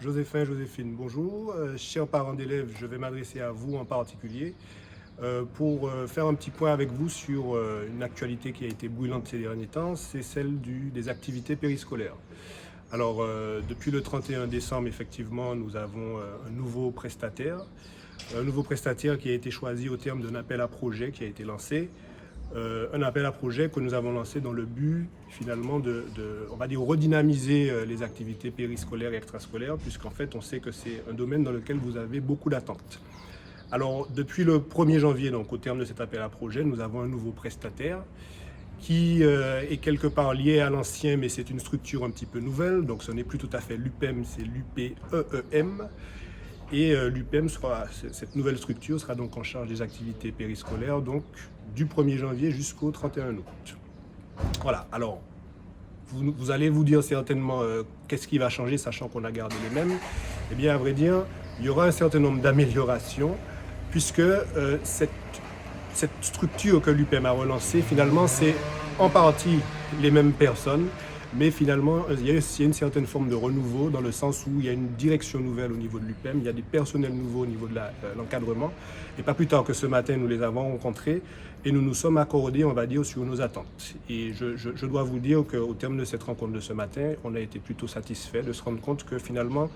Joséphine, bonjour. Chers parents d'élèves, je vais m'adresser à vous en particulier pour faire un petit point avec vous sur une actualité qui a été brûlante ces derniers temps, c'est celle des activités périscolaires. Alors, depuis le 31 décembre, effectivement, nous avons un nouveau prestataire qui a été choisi au terme d'un appel à projet qui a été lancé. Un appel à projet que nous avons lancé dans le but finalement on va dire, redynamiser les activités périscolaires et extrascolaires, puisqu'en fait on sait que c'est un domaine dans lequel vous avez beaucoup d'attentes. Alors depuis le 1er janvier, donc au terme de cet appel à projet, nous avons un nouveau prestataire qui est quelque part lié à l'ancien, mais c'est une structure un petit peu nouvelle, donc ce n'est plus tout à fait l'UPEM, c'est l'UPEEM. Et l'UPEM, cette nouvelle structure, sera donc en charge des activités périscolaires, donc du 1er janvier jusqu'au 31 août. Voilà, alors, vous allez vous dire certainement qu'est-ce qui va changer, sachant qu'on a gardé les mêmes. Eh bien, à vrai dire, il y aura un certain nombre d'améliorations, puisque cette structure que l'UPEM a relancée, finalement, c'est en partie les mêmes personnes, mais finalement, il y a une certaine forme de renouveau dans le sens où il y a une direction nouvelle au niveau de l'UPEM, il y a des personnels nouveaux au niveau de l'encadrement. Et pas plus tard que ce matin, nous les avons rencontrés et nous nous sommes accordés, on va dire, sur nos attentes. Et je dois vous dire qu'au terme de cette rencontre de ce matin, on a été plutôt satisfait de se rendre compte que finalement,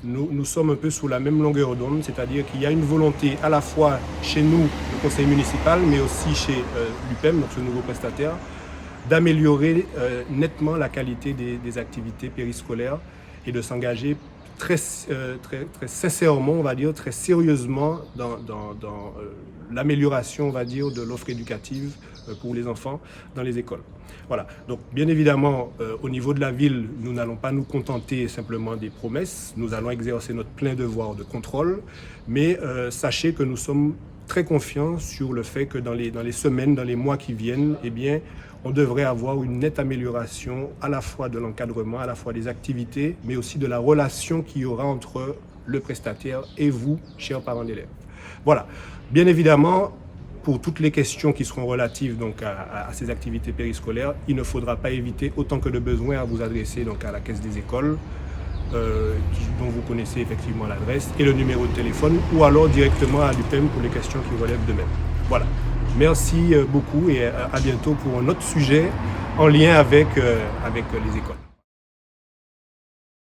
nous sommes un peu sous la même longueur d'onde, c'est-à-dire qu'il y a une volonté à la fois chez nous, le conseil municipal, mais aussi chez l'UPEM, donc ce nouveau prestataire, d'améliorer nettement la qualité des activités périscolaires et de s'engager très sincèrement, on va dire, très sérieusement dans l'amélioration, on va dire, de l'offre éducative pour les enfants dans les écoles. Voilà, donc bien évidemment, au niveau de la ville, nous n'allons pas nous contenter simplement des promesses, nous allons exercer notre plein devoir de contrôle, mais sachez que nous sommes très confiants sur le fait que dans les semaines, dans les mois qui viennent, eh bien, on devrait avoir une nette amélioration à la fois de l'encadrement, à la fois des activités, mais aussi de la relation qu'il y aura entre le prestataire et vous, chers parents d'élèves. Voilà. Bien évidemment, pour toutes les questions qui seront relatives donc, à ces activités périscolaires, il ne faudra pas éviter autant que de besoin à vous adresser donc, à la Caisse des écoles, dont vous connaissez effectivement l'adresse et le numéro de téléphone, ou alors directement à l'UPEM pour les questions qui relèvent de même. Voilà. Merci beaucoup et à bientôt pour un autre sujet en lien avec les écoles.